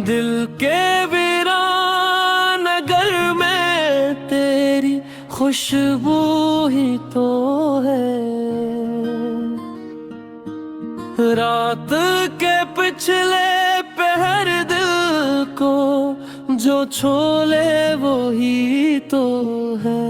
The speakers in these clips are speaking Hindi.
दिल के वीरान नगर में तेरी खुशबू ही तो है। रात के पिछले पहर दिल को जो छोले वो ही तो है।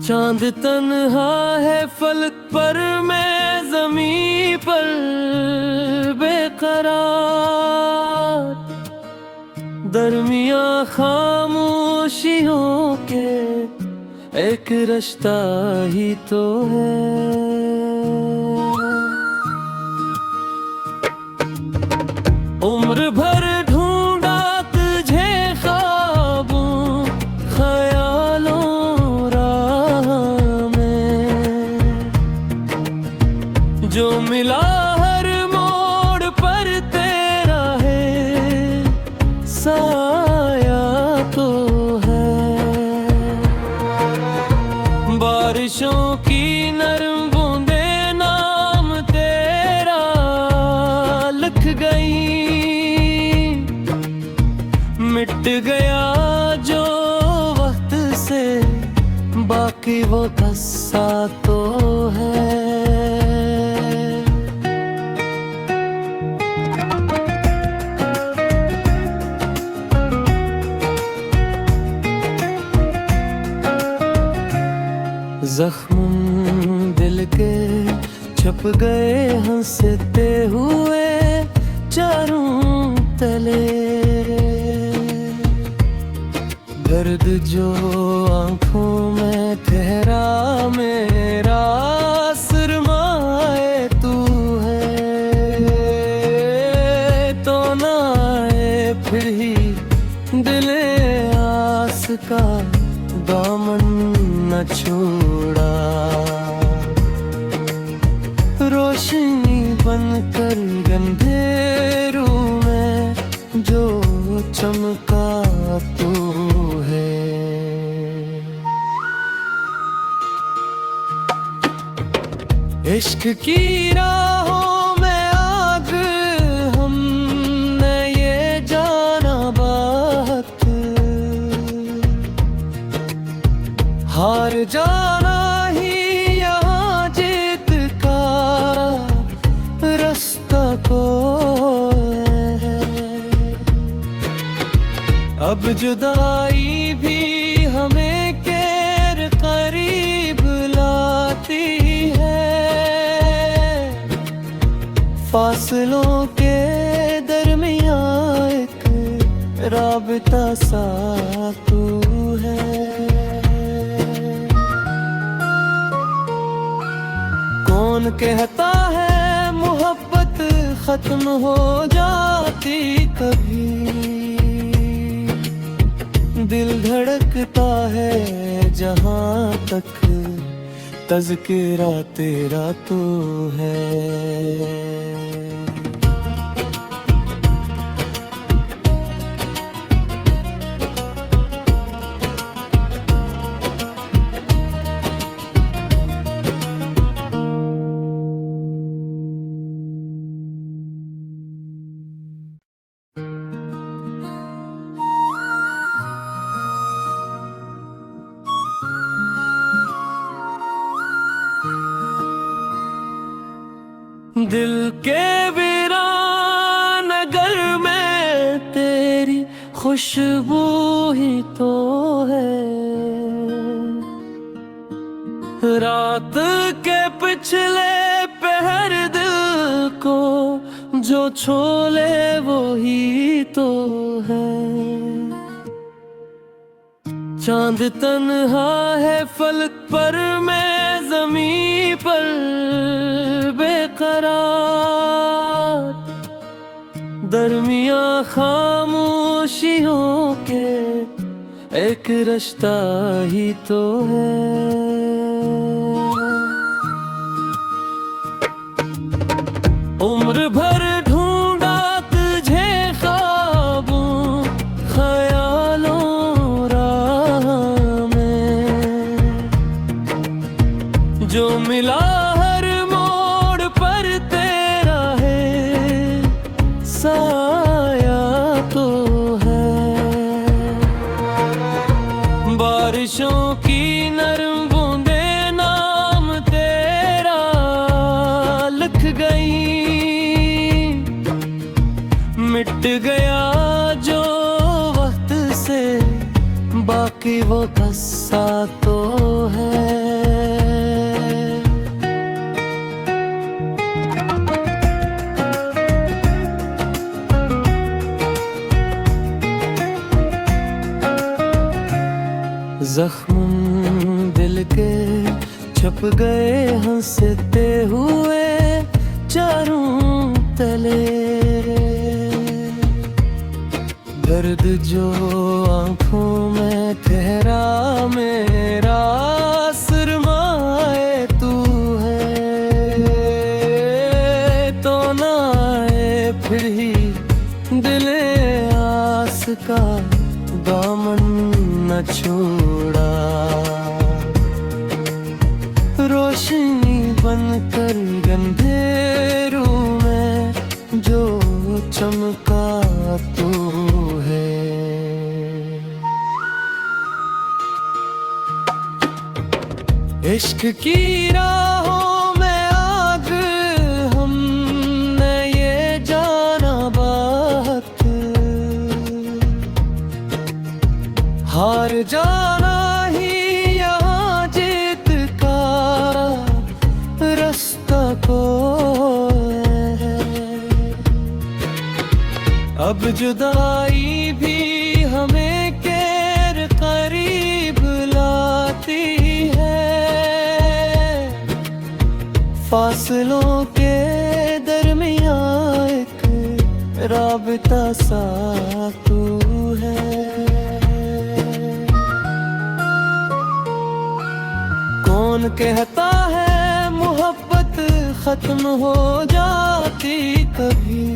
चांद तन्हा है फलक पर, मैं ज़मीं पर बेकरार। दरमिया खामोशियों के एक रास्ता ही तो है। उम्र भर ढूंढा तुझे ख्वाबों ख्यालों राह में, जो मिला हर मोड़ पर तेरा है साया तो है। बारिशों की नरम बूंदे नाम तेरा लिख गई, मिट गया जो वक्त से बाकी वो किस्सा तो है। जख्म दिल के छप गए हंसते हुए चारों तले। दर्द जो आंखों में ठहरा मेरा सरमाए तू है। तो ना आए फिर ही दिले आस का दामन न छोड़ा। रोशनी बनकर अंधेरों में जो चमका तू है। इश्क की राहों में आग हमने ये जाना बात, हार जाना ही यहाँ जीत का रास्ता को है। अब जुदाई भी हमें केर करीब लाती है। फासलों के दरमिया एक राबता सा तू है। कौन कहता है मोहब्बत खत्म हो जाती कभी। दिल धड़कता है जहां तक तज़किरा तेरा तो है। दिल के वीरान नगर में तेरी खुशबू ही तो है। रात के पिछले पहर दिल को जो छोले वो ही तो है। चांद तन्हा है फलक पर, मैं ज़मीं पर बेकरार। दरमिया खामोशियों के एक रास्ता ही तो है। उम्र भर ढूंढा तुझे ख्वाबों ख्यालों राह में, जो मिला हर मोड़ पर तेरा है बारिशों की नरम बूंदे नाम तेरा लिख गई। मिट गया जो वक्त से बाकी वो किस्सा तो है। जख्म दिल के छप गए हंसते हुए चारों तले। दर्द जो आंखों में ठहरा मेरा सरमाए तू है। तो ना आए फिर ही दिले आस का दामन न छोड़ा। रोशनी बनकर अंधेरों में जो चमका तू है। इश्क की राहों में आग हमने ये जाना बात। हार जाना ही यहाँ जीत का रास्ता को है। अब जुदाई भी हमें केर करीब लाती है। फासलों के दरमियाँ एक राबता सा तू है। कौन कहता है मोहब्बत खत्म हो जाती कभी।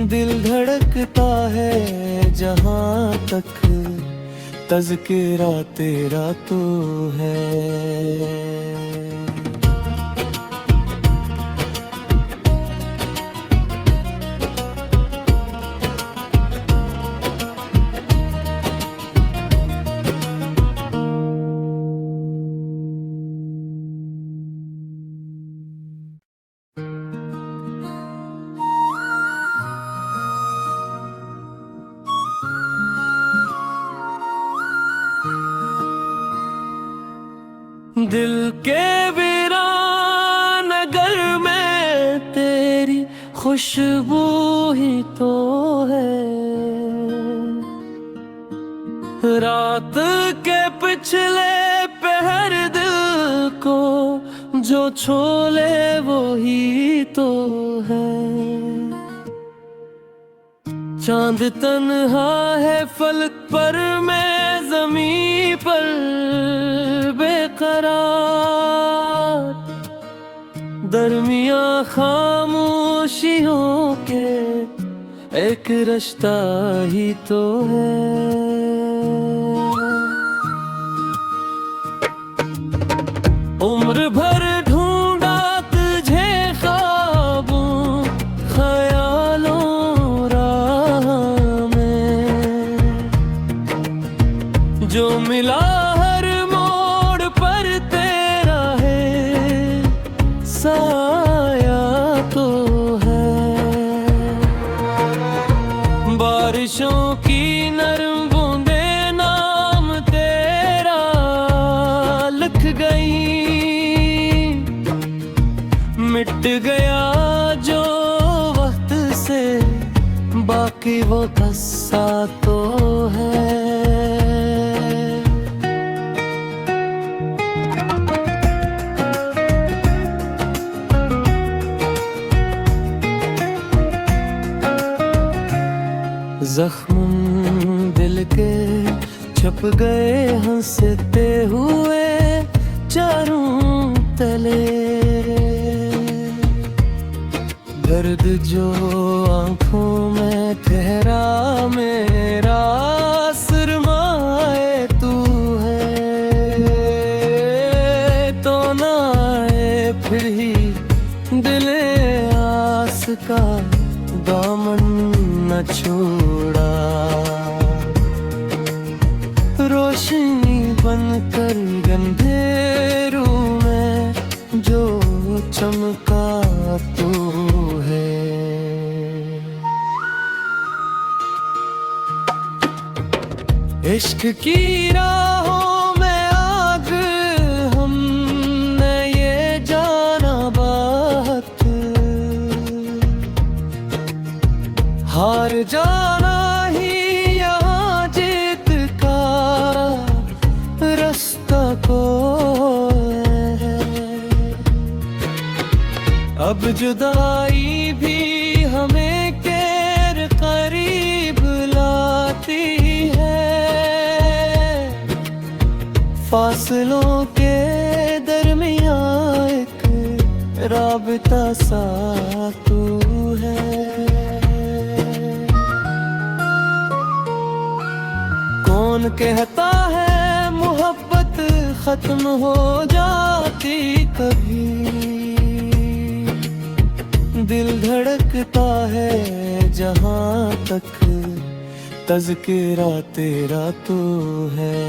दिल धड़कता है जहाँ तक तज़किरा तेरा तो है। दिल के वीरान नगर में तेरी खुशबू ही तो है। रात के पिछले पहर दिल को जो छोले वो ही तो है। चांद तन्हा है फलक पर मैं ज़मीं पर बेकरार। दरमियाँ खामोशियों के एक रिश्ता ही तो है। उम्र भर ढूंढा तुझे ख्वाबों ख्यालों राह में। जो मिला हर मोड़ पर तेरा है साया तो है। बारिशों की नरम बूंदे नाम तेरा लिख गई। मिट गया जो वक्त से बाकी वो किस्सा तो है। जख्म दिल के छप गए हंसते हुए चारों तले। दर्द जो आंखों में ठहरा मेरा सरमाए तू है। तो ना आए फिर ही दिले आस का दामन न छोड़ा। बनकर अंधेरों में जो चमका तू है। इश्क की राहों में आग हमने ये जाना बात, हार जाना ही यहाँ जीत का रास्ता को है। अब जुदाई भी हमें केर करीब लाती है, फासलों के दरमियां एक राबता सा तू है। कौन कहता है मोहब्बत खत्म हो जाती कभी, दिल धड़कता है जहां तक तज़किरा तेरा तू है।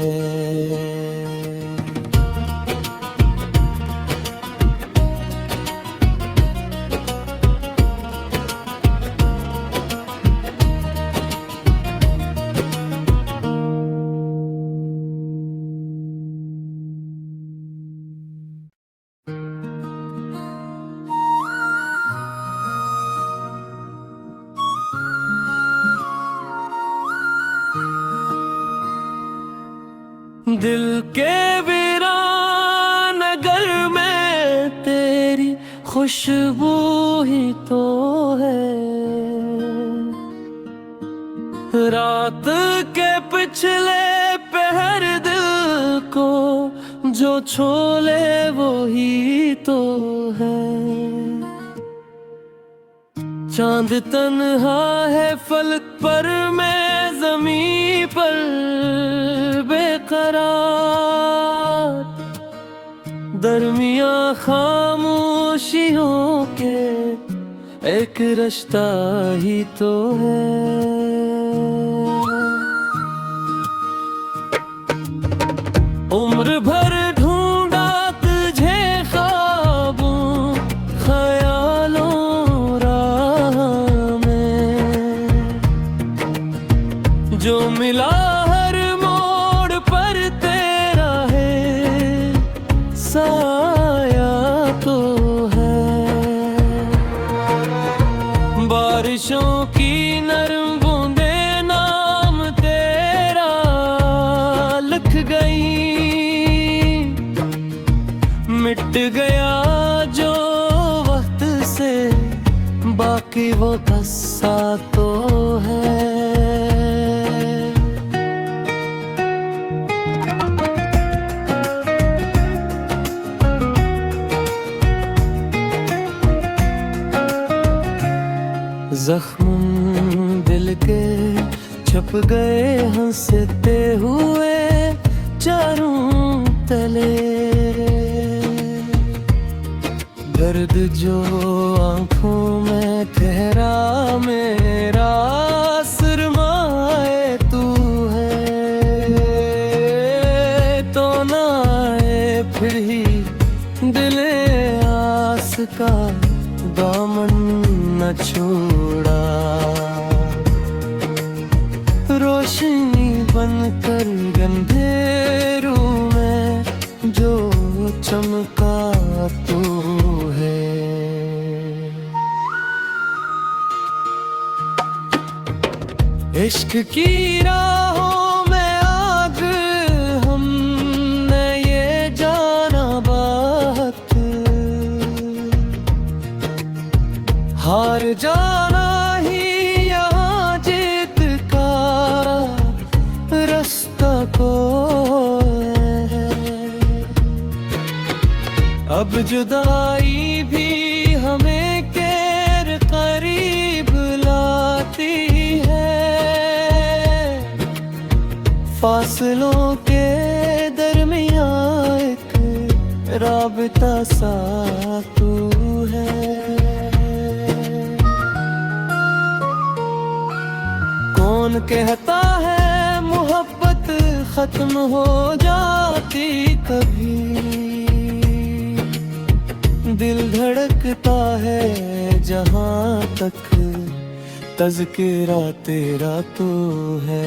दिल के वीरान नगर में तेरी खुशबू ही तो है, रात के पिछले पहर दिल को जो छोले वो ही तो है। चांद तन्हा है फलक पर, मैं ज़मीं पर बेकरार, दरमियां खामोशियों के एक रास्ता ही तो है। उम्र भर ढूंढा तुझे ख्वाबों ख्यालों राह में, जो मिला हर मोड़ पर तेरा है साया तो है। बारिशों की नरम बूंदें नाम तेरा लिख गई, मिट गया जो वक्त से बाकी वो किस्सा तो है। जख्म दिल के छप गए हंसते हुए चारों तले, दर्द जो आंखों में ठहरा मेरा सरमाए तू है। तो ना आए फिर ही दिले आस का दामन न छोड़ा, रोशनी बनकर अंधेरों में जो चमका तू है। इश्क की राहों में आग हमने ये जाना बात, हार जाना ही यहाँ जीत का रास्ता को है। अब जुदाई भी हमें केर करीब लाती है, फासलों के दरमियां एक राबता सा तू है। कौन कहता है मोहब्बत खत्म हो जाती कभी, दिल धड़कता है जहां तक तज़किरा तेरा तो है।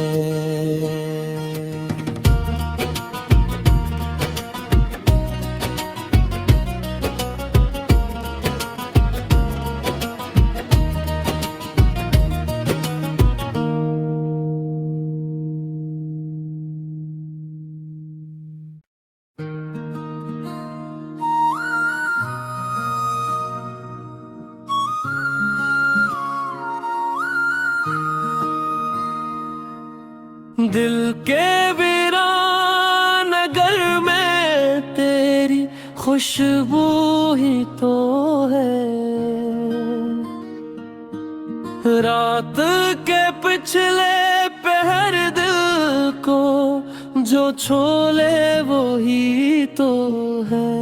दिल के वीरान नगर में तेरी खुशबू ही तो है, रात के पिछले पहर दिल को जो छोले वो ही तो है।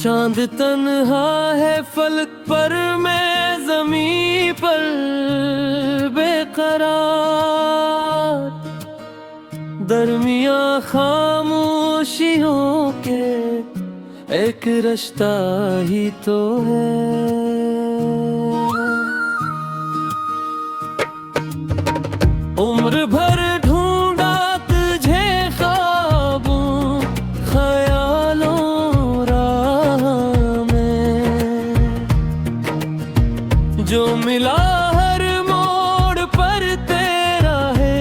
चांद तन्हा है फलक पर, मैं ज़मीं पर बेकरार, दरमिया खामोशियों के एक रास्ता ही तो है। उम्र भर ढूंढा तुझे ख्वाबों ख्यालों राह में, जो मिला हर मोड़ पर तेरा है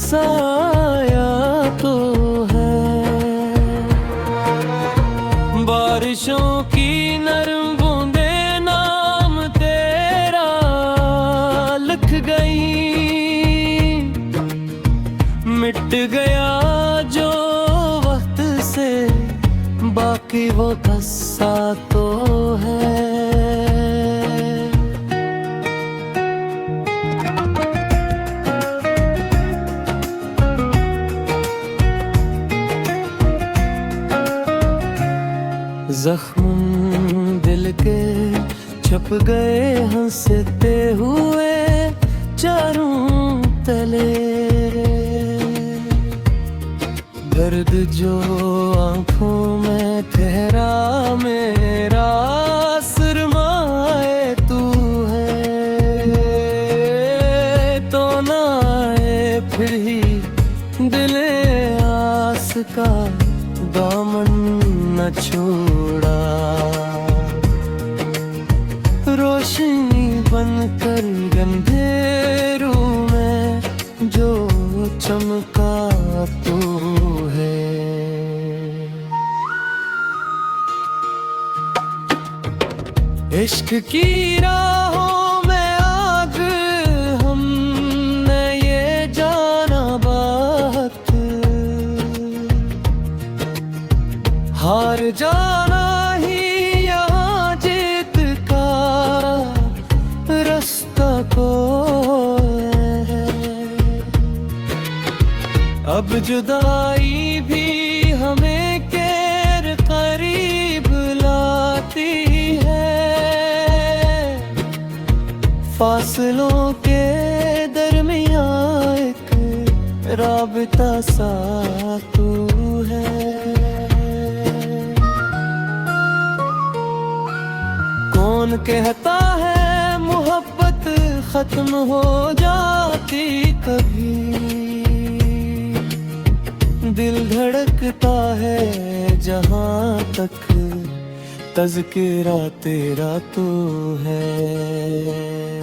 साया तो है। बारिशों की नरम बूंदें नाम तेरा लिख गई, मिट गया जो वक्त से बाकी वो किस्सा तो है। जख्म दिल के छप गए हंसते हुए चारों तले, दर्द जो आंखों में ठहरा मेरा सरमाए तू है, तो ना आए फिर ही दिले आस का दामन न छोड़ा, रोशनी बनकर अंधेरों में जो चमका तू है। इश्क की राहों में आग हमने ये जाना बात, हार जाना ही यहाँ जीत का रास्ता को है। अब जुदाई भी हमें केर करीब लाती है, फासलों के दरमियां एक राबता सा तू है। कौन कहता है मोहब्बत खत्म हो जाती कभी, दिल धड़कता है जहां तक तज़किरा तेरा तो है।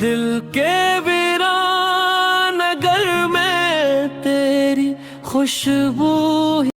दिल के वीरान नगर में तेरी खुशबू